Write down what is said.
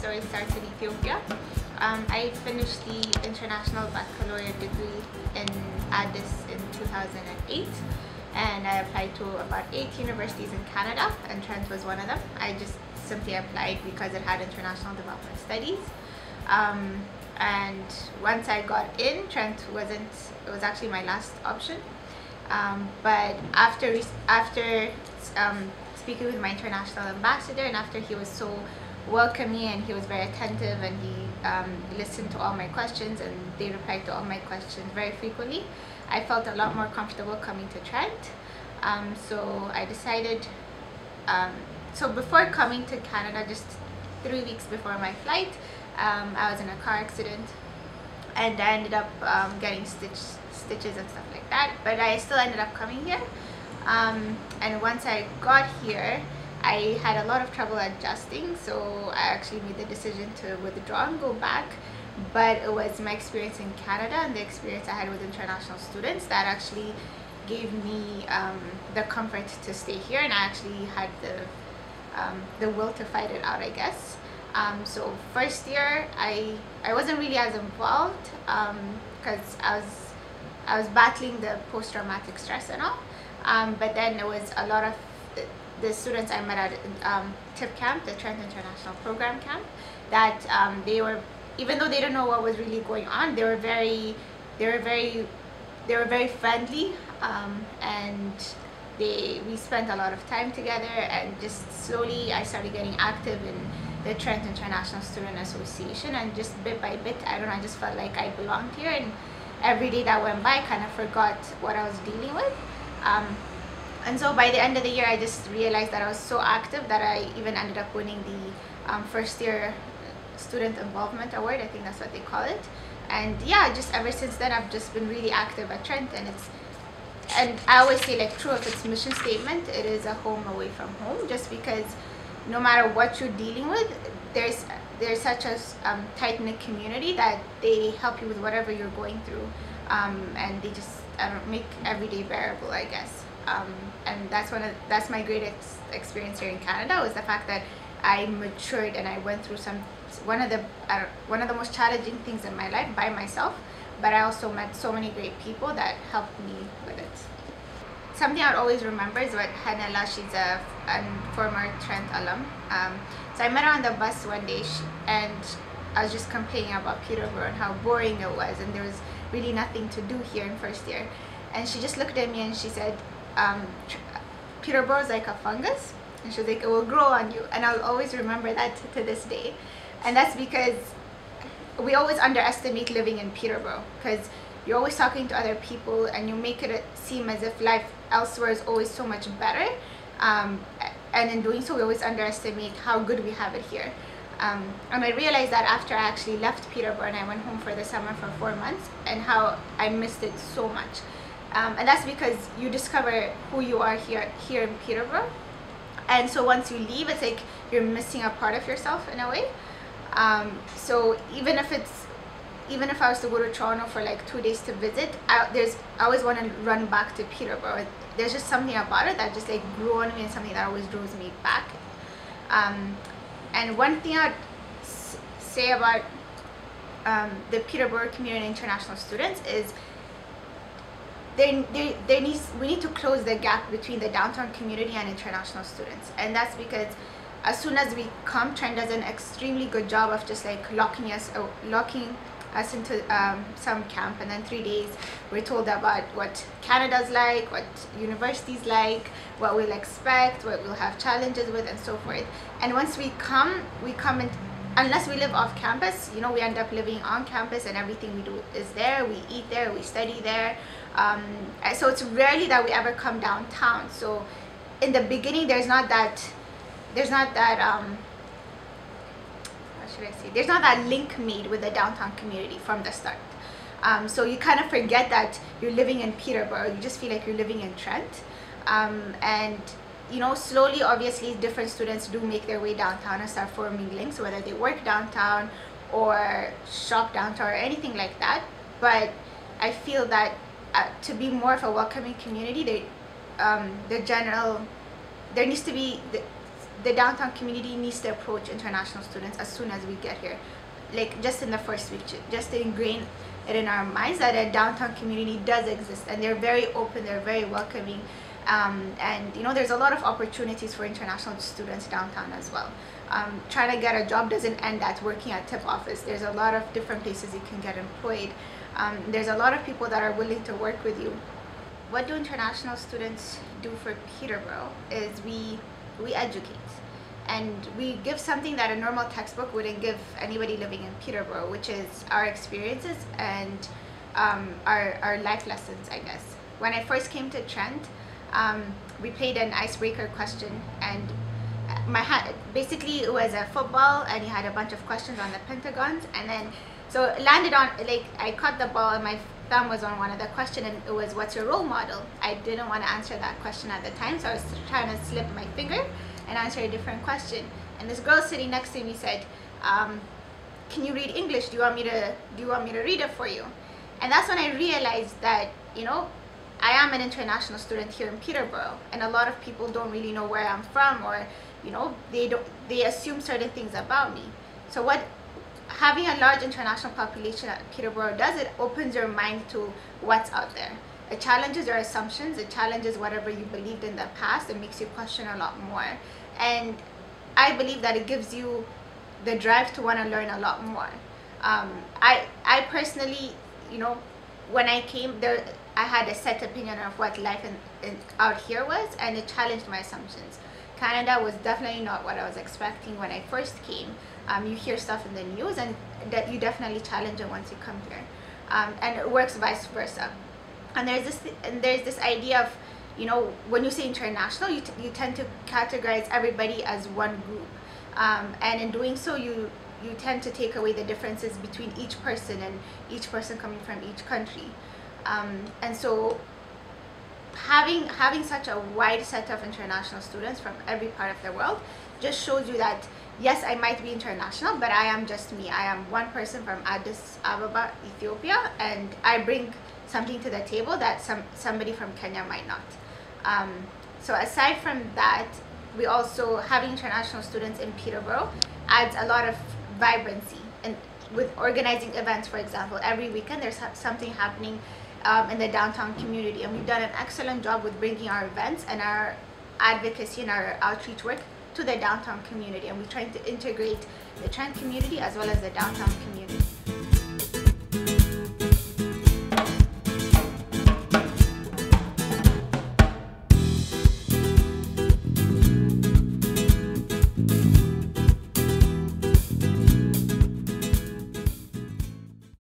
story starts in Ethiopia. I finished the International Baccalaureate degree in Addis in 2008, and I applied to about 8 universities in Canada, and Trent was one of them. I just simply applied because it had international development studies. And once I got in, Trent wasn't, it was actually my last option. But after speaking with my international ambassador, and after he was so welcoming and he was very attentive, and he listened to all my questions and they replied to all my questions very frequently, I felt a lot more comfortable coming to Trent. So I decided, so before coming to Canada, just 3 weeks before my flight, I was in a car accident and I ended up getting stitches and stuff like that, but I still ended up coming here. And once I got here, I had a lot of trouble adjusting, so I actually made the decision to withdraw and go back. But it was my experience in Canada and the experience I had with international students that actually gave me the comfort to stay here, and I actually had the will to fight it out, I guess. So first year I wasn't really as involved because I was battling the post-traumatic stress and all, but then it was a lot of the students I met at TIP camp, the Trent International Program camp, that they were, even though they didn't know what was really going on, they were very friendly, and we spent a lot of time together, and just slowly I started getting active in the Trent International Student Association, and just bit by bit, I don't know, I just felt like I belonged here, and every day that went by I kind of forgot what I was dealing with. And so by the end of the year, I just realized that I was so active that I even ended up winning the first year student involvement award. I think that's what they call it. And yeah, just ever since then I've just been really active at Trent, and I always say, like, true of its mission statement, it is a home away from home, just because no matter what you're dealing with, there's such a tight-knit community that they help you with whatever you're going through, and they just make every day bearable, I guess. And that's my greatest experience here in Canada, was the fact that I matured and I went through one of the most challenging things in my life by myself, but I also met so many great people that helped me with it. Something I'd always remember is what Hanela, she's a former Trent alum. So I met her on the bus one day, and I was just complaining about Peterborough and how boring it was, and there was really nothing to do here in first year. And she just looked at me and she said, Peterborough is like a fungus, and she was like, it will grow on you. And I'll always remember that to this day. And that's because we always underestimate living in Peterborough, because you're always talking to other people and you make it seem as if life elsewhere is always so much better, and in doing so we always underestimate how good we have it here. And I realized that after I actually left Peterborough and I went home for the summer for 4 months, and how I missed it so much. And that's because you discover who you are here in Peterborough, and so once you leave, it's like you're missing a part of yourself in a way. So even if I was to go to Toronto for like 2 days to visit, I always want to run back to Peterborough. There's just something about it that just like grew on me, and something that always draws me back. And one thing I'd say about the Peterborough community and international students is we need to close the gap between the downtown community and international students. And that's because as soon as we come, Trent does an extremely good job of just like locking us into some camp, and then 3 days we're told about what Canada's like, what university's like, what we'll expect, what we'll have challenges with, and so forth. And once we come in, unless we live off campus, you know, we end up living on campus, and everything we do is there. We eat there, we study there. So it's rarely that we ever come downtown. So in the beginning, there's not that there's not that link made with the downtown community from the start. So you kind of forget that you're living in Peterborough. You just feel like you're living in Trent. And you know, slowly, obviously, different students do make their way downtown and start forming links, whether they work downtown or shop downtown or anything like that. But I feel that to be more of a welcoming community, there needs to be the downtown community needs to approach international students as soon as we get here, like just in the first week, just to ingrain it in our minds that a downtown community does exist, and they're very open, they're very welcoming, and you know, there's a lot of opportunities for international students downtown as well. Trying to get a job doesn't end at working at tip office. There's a lot of different places you can get employed. There's a lot of people that are willing to work with you. What do international students do for Peterborough is we educate, and we give something that a normal textbook wouldn't give anybody living in Peterborough, which is our experiences and our life lessons, I guess. When I first came to Trent, we played an icebreaker question, and basically it was a football, and you had a bunch of questions on the pentagons, and then so it landed on, like, I caught the ball and my thumb was on one of the questions, and it was, what's your role model? I didn't want to answer that question at the time, so I was trying to slip my finger and answer a different question. And this girl sitting next to me said, can you read English? Do you want me to read it for you? And that's when I realized that, you know, I am an international student here in Peterborough, and a lot of people don't really know where I'm from, or, you know, they assume certain things about me. So what having a large international population at Peterborough does, it opens your mind to what's out there. It challenges your assumptions, it challenges whatever you believed in the past, it makes you question a lot more. And I believe that it gives you the drive to want to learn a lot more. I personally, you know, when I came there, I had a set opinion of what life out here was, and it challenged my assumptions. Canada was definitely not what I was expecting when I first came. You hear stuff in the news, and that you definitely challenge it once you come here, and it works vice versa. And there's this idea of, you know, when you say international, you tend to categorize everybody as one group, and in doing so, you tend to take away the differences between each person, and each person coming from each country, and so having such a wide set of international students from every part of the world just shows you that, yes, I might be international, but I am just me. I am one person from Addis Ababa, Ethiopia, and I bring something to the table that somebody from Kenya might not. So aside from that, we also, having international students in Peterborough adds a lot of vibrancy, and with organizing events, for example, every weekend there's something happening in the downtown community, and we've done an excellent job with bringing our events and our advocacy and our outreach work to the downtown community, and we're trying to integrate the Trent community as well as the downtown community.